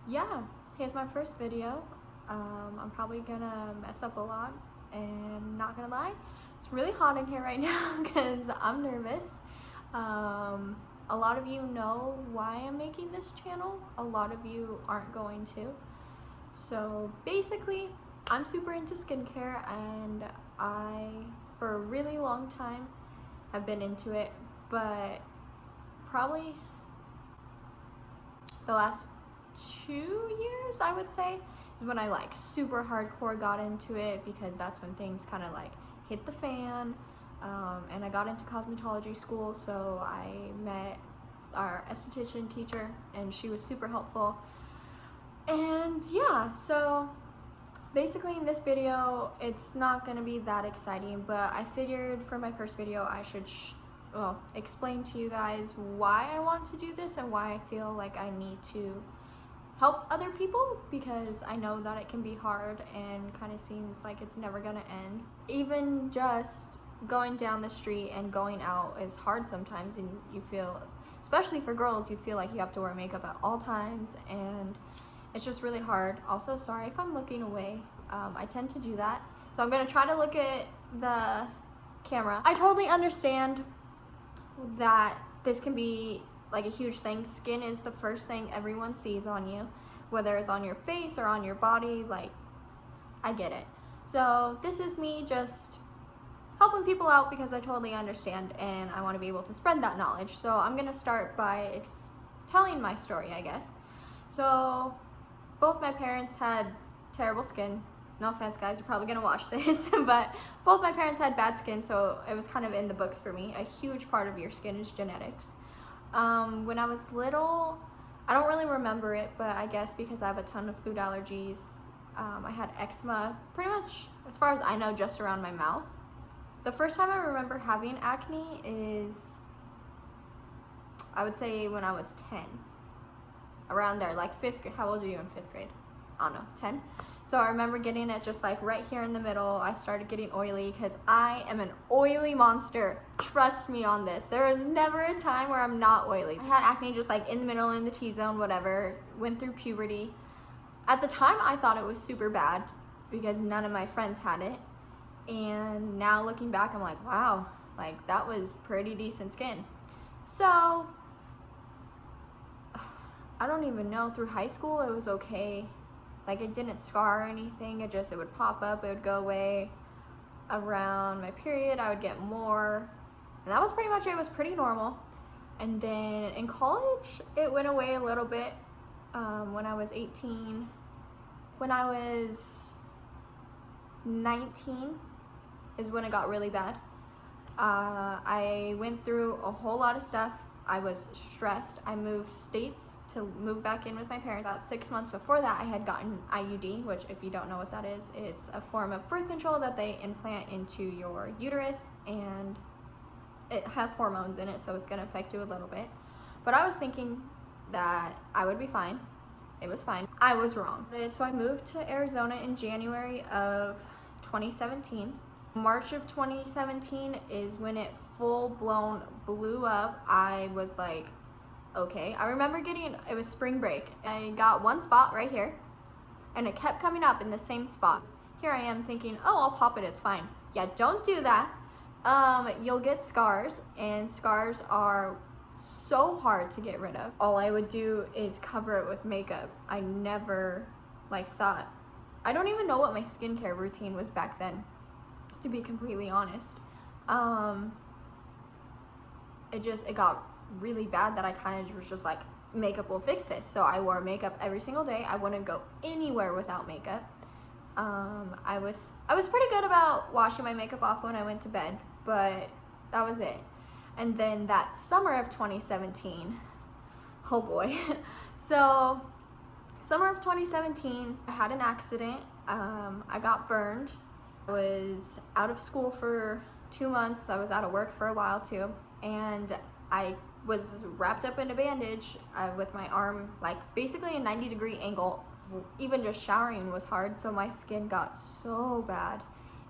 yeah, here's my first video. I'm probably gonna mess up a lot, and not gonna lie, it's really hot in here right now because I'm nervous. A lot of you know why I'm making this channel. A lot of you aren't going to. So basically, I'm super into skincare, and I, for a really long time, have been into it, but probably the last 2 years, I would say, is when I like super hardcore got into it, because that's when things kind of like hit the fan. And I got into cosmetology school, so I met our esthetician teacher, and she was super helpful. And yeah, so basically in this video, it's not gonna be that exciting, but I figured for my first video I should explain to you guys why I want to do this and why I feel like I need to help other people, because I know that it can be hard and kind of seems like it's never gonna end. Even just going down the street and going out is hard sometimes, and you feel, especially for girls, you feel like you have to wear makeup at all times, and it's just really hard. Also, sorry if I'm looking away. I tend to do that. So I'm gonna try to look at the camera. I totally understand that this can be like a huge thing. Skin is the first thing everyone sees on you, whether it's on your face or on your body. Like, I get it. So this is me just helping people out because I totally understand, and I want to be able to spread that knowledge. So I'm gonna start by telling my story, I guess. So both my parents had terrible skin. No offense, guys, you're probably gonna watch this, but both my parents had bad skin, so it was kind of in the books for me. A huge part of your skin is genetics. When I was little, I don't really remember it, but I guess because I have a ton of food allergies, I had eczema, pretty much, as far as I know, just around my mouth. The first time I remember having acne is, I would say, when I was 10. Around there, like 5th grade. How old are you in 5th grade? I don't know, 10? So I remember getting it just like right here in the middle. I started getting oily because I am an oily monster. Trust me on this. There is never a time where I'm not oily. I had acne just like in the middle, in the T-zone, whatever. Went through puberty. At the time, I thought it was super bad because none of my friends had it. And now looking back, I'm like, wow, like that was pretty decent skin. So I don't even know, through high school it was okay. Like, it didn't scar or anything, it would pop up, it would go away. Around my period I would get more, and that was pretty much it. It was pretty normal. And then in college it went away a little bit. When I was 18, when I was 19 is when it got really bad. I went through a whole lot of stuff. I was stressed. I moved states to move back in with my parents. About 6 months before that, I had gotten IUD, which, if you don't know what that is, it's a form of birth control that they implant into your uterus, and it has hormones in it, so it's gonna affect you a little bit. But I was thinking that I would be fine. It was fine. I was wrong. So I moved to Arizona in January of 2017. March of 2017 is when it full-blown blew up. I was like, okay. I remember it was spring break. I got one spot right here, and it kept coming up in the same spot. Here I am thinking, oh, I'll pop it, it's fine. Yeah, don't do that. You'll get scars, and scars are so hard to get rid of. All I would do is cover it with makeup. I never thought, I don't even know what my skincare routine was back then, to be completely honest. It got really bad that I kind of was just like, makeup will fix this. So I wore makeup every single day. I wouldn't go anywhere without makeup. I was pretty good about washing my makeup off when I went to bed, but that was it. And then that summer of 2017, oh boy. So summer of 2017, I had an accident. I got burned. I was out of school for 2 months. I was out of work for a while too, and I was wrapped up in a bandage with my arm like basically a 90-degree angle. Even just showering was hard, so my skin got so bad.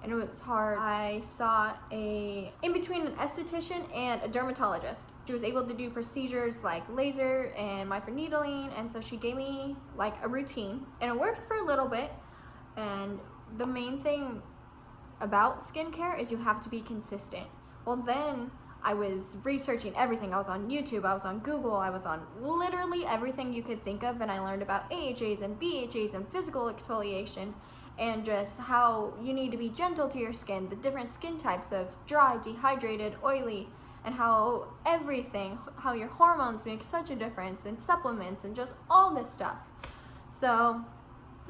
and it was hard. I saw in between an esthetician and a dermatologist. She was able to do procedures like laser and microneedling, and so she gave me like a routine, and it worked for a little bit. And the main thing about skincare is you have to be consistent. Well, then I was researching everything. I was on YouTube, I was on Google, I was on literally everything you could think of, and I learned about AHAs and BHAs and physical exfoliation, and just how you need to be gentle to your skin, the different skin types of dry, dehydrated, oily, and how how your hormones make such a difference, and supplements, and just all this stuff. So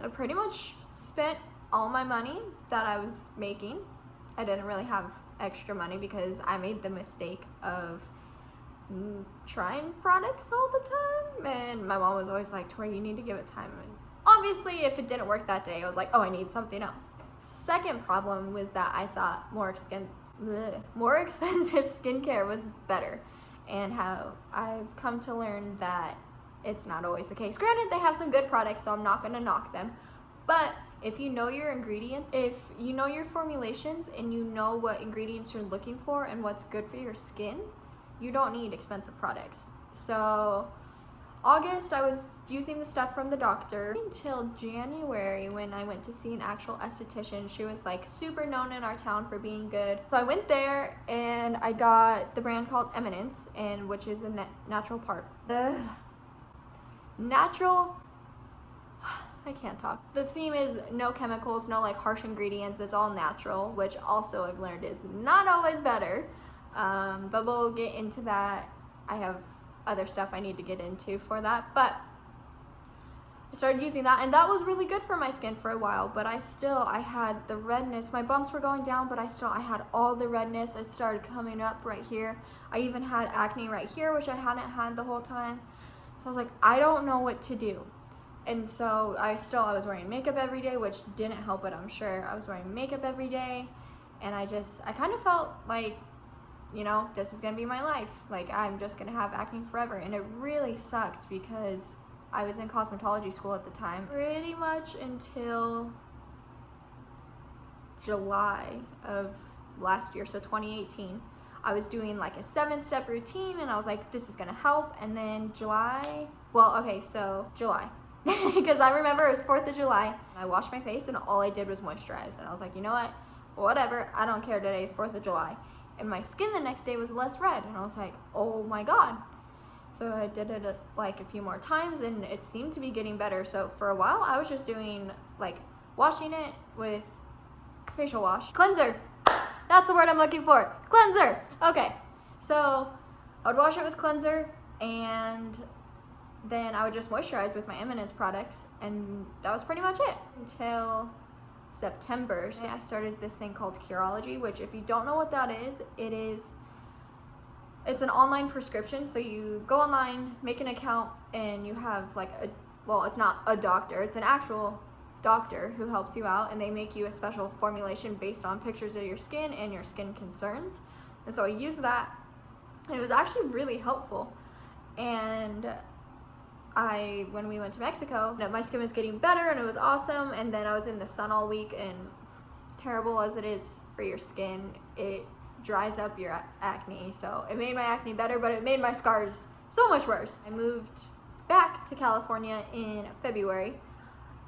I pretty much spent all my money that I was making. I didn't really have extra money because I made the mistake of trying products all the time, and my mom was always like, Tori, you need to give it time. And obviously if it didn't work that day, I was like, oh, I need something else. Second problem was that I thought more expensive skincare was better, and how I've come to learn that it's not always the case. Granted, they have some good products, so I'm not going to knock them, but if you know your ingredients, if you know your formulations, and you know what ingredients you're looking for and what's good for your skin, you don't need expensive products. So August, I was using the stuff from the doctor until January, when I went to see an actual esthetician. She was like super known in our town for being good. So I went there and I got the brand called Eminence, and which is a natural part. I can't talk. The theme is no chemicals, no like harsh ingredients. It's all natural, which also I've learned is not always better. But we'll get into that. I have other stuff I need to get into for that. But I started using that, and that was really good for my skin for a while. But I had the redness. My bumps were going down, but I had all the redness. It started coming up right here. I even had acne right here, which I hadn't had the whole time. So I was like, I don't know what to do. And so I was wearing makeup every day, which didn't help it, I'm sure. I was wearing makeup every day, and I kind of felt like, you know, this is gonna be my life. Like, I'm just gonna have acne forever. And it really sucked because I was in cosmetology school at the time, pretty much until July of last year, so 2018. I was doing like a 7-step routine, and I was like, this is gonna help. And then July, because I remember it was 4th of July. I washed my face, and all I did was moisturize. And I was like, you know what? Whatever, I don't care. Today is 4th of July. And my skin the next day was less red. And I was like, oh my God. So I did it like a few more times, and it seemed to be getting better. So for a while, I was just doing like washing it with facial wash. Cleanser. That's the word I'm looking for. Cleanser. Okay. So I would wash it with cleanser, and then I would just moisturize with my Eminence products, and that was pretty much it until September. I started this thing called Curology, which, if you don't know what that is, it's an online prescription. So you go online, make an account, and you have like it's not a doctor, it's an actual doctor who helps you out, and they make you a special formulation based on pictures of your skin and your skin concerns. And so I used that, and it was actually really helpful. And when we went to Mexico, my skin was getting better, and it was awesome. And then I was in the sun all week, and as terrible as it is for your skin, it dries up your acne. So it made my acne better, but it made my scars so much worse. I moved back to California in February,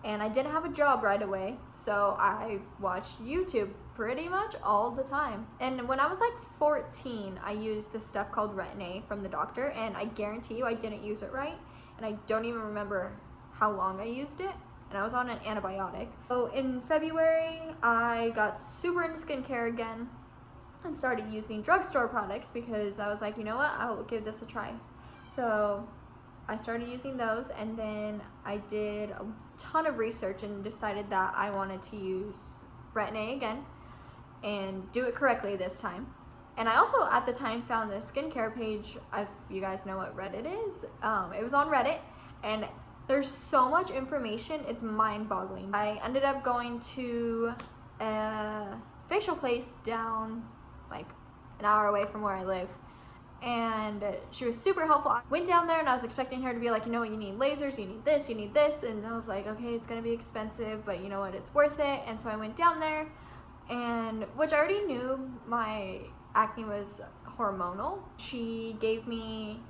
and I didn't have a job right away, so I watched YouTube pretty much all the time. And when I was like 14, I used this stuff called Retin-A from the doctor, and I guarantee you I didn't use it right. And I don't even remember how long I used it, and I was on an antibiotic. So in February, I got super into skincare again and started using drugstore products, because I was like, you know what, I'll give this a try. So I started using those, and then I did a ton of research and decided that I wanted to use Retin-A again and do it correctly this time. And I also, at the time, found this skincare page, if you guys know what Reddit is. It was on Reddit, and there's so much information, it's mind-boggling. I ended up going to a facial place down like an hour away from where I live, and she was super helpful. I went down there, and I was expecting her to be like, you know what, you need lasers, you need this, and I was like, okay, it's gonna be expensive, but you know what, it's worth it. And so I went down there, and which I already knew my acne was hormonal. She gave me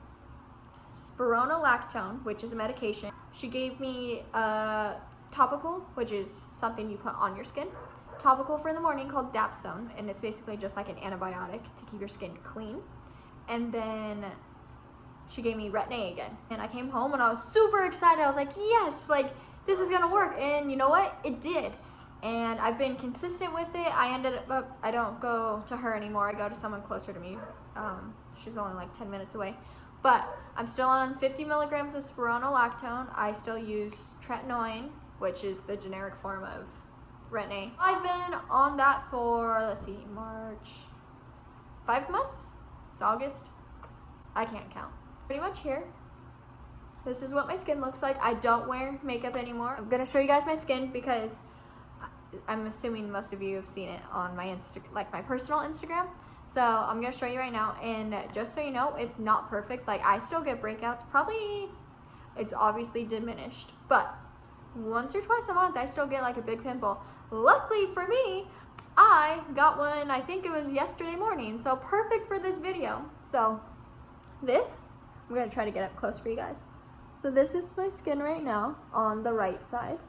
spironolactone, which is a medication. She gave me a topical, which is something you put on your skin. Topical for in the morning called Dapsone, and it's basically just like an antibiotic to keep your skin clean. And then she gave me Retin-A again. And I came home and I was super excited. I was like, yes, like this is gonna work. And you know what? It did. And I've been consistent with it. I ended up, I don't go to her anymore. I go to someone closer to me. She's only like 10 minutes away. But I'm still on 50 milligrams of spironolactone. I still use tretinoin, which is the generic form of Retin-A. I've been on that for, let's see, March, 5 months? It's August. I can't count. Pretty much here. This is what my skin looks like. I don't wear makeup anymore. I'm gonna show you guys my skin because I'm assuming most of you have seen it on my like my personal Instagram. So I'm gonna show you right now, and just so you know, it's not perfect. Like I still get breakouts. Probably, it's obviously diminished, but once or twice a month, I still get like a big pimple. Luckily for me, I got one, I think it was yesterday morning, so perfect for this video. So this, I'm gonna try to get up close for you guys. So this is my skin right now on the right side.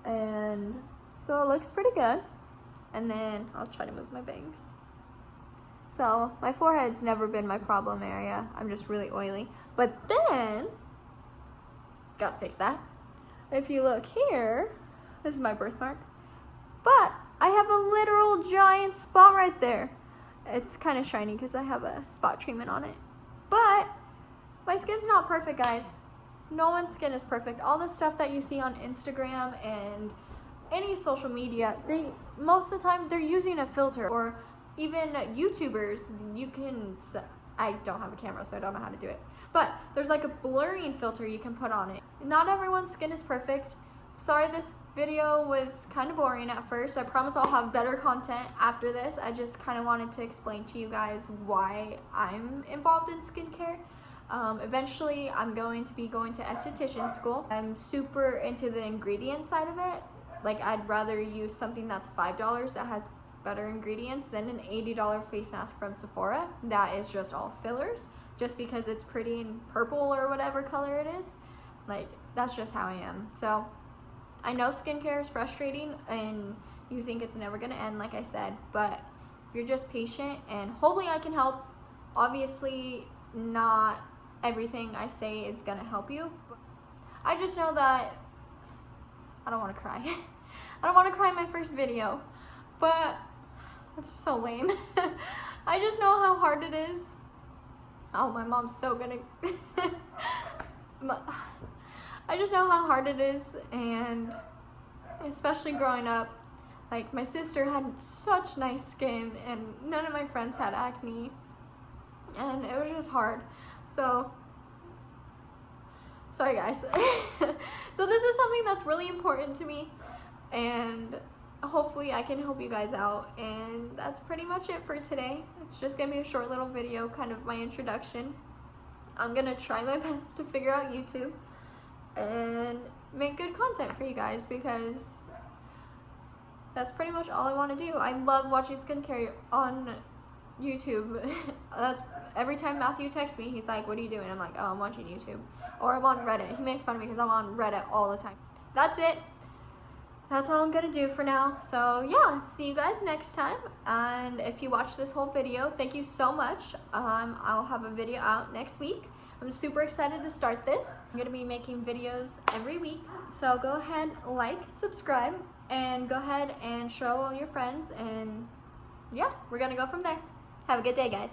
And so it looks pretty good. And then I'll try to move my bangs. So my forehead's never been my problem area. I'm just really oily. But then, gotta fix that. If you look here, this is my birthmark. But I have a literal giant spot right there. It's kind of shiny because I have a spot treatment on it. But my skin's not perfect, guys. No one's skin is perfect. All the stuff that you see on Instagram and any social media, most of the time they're using a filter. Or even YouTubers, you can, I don't have a camera so I don't know how to do it, but there's like a blurring filter you can put on it. Not everyone's skin is perfect. Sorry this video was kind of boring at first. I promise I'll have better content after this. I just kind of wanted to explain to you guys why I'm involved in skincare. Eventually I'm going to be going to esthetician school. I'm super into the ingredient side of it. Like I'd rather use something that's $5 that has better ingredients than an $80 face mask from Sephora that is just all fillers just because it's pretty in purple or whatever color it is. Like that's just how I am. So I know skincare is frustrating and you think it's never gonna end, like I said, but if you're just patient, and hopefully I can help. Obviously not everything I say is gonna help you. I just know that I don't want to cry. I don't want to cry in my first video, but that's so lame. I just know how hard it is. Oh, my mom's so gonna I just know how hard it is, and especially growing up, like my sister had such nice skin and none of my friends had acne, and it was just hard. So sorry guys. So this is something that's really important to me, and hopefully I can help you guys out. And that's pretty much it for today. It's just gonna be a short little video, kind of my introduction. I'm gonna try my best to figure out YouTube and make good content for you guys, because that's pretty much all I want to do. I love watching skincare on YouTube. That's every time Matthew texts me, he's like, what are you doing? I'm like, oh, I'm watching YouTube, or I'm on Reddit. He makes fun of me because I'm on Reddit all the time. That's it. That's all I'm gonna do for now. So yeah, see you guys next time. And if you watched this whole video, thank you so much. I'll have a video out next week. I'm super excited to start this. I'm gonna be making videos every week. So go ahead, like, subscribe, and go ahead and show all your friends. And yeah, we're gonna go from there. Have a good day, guys.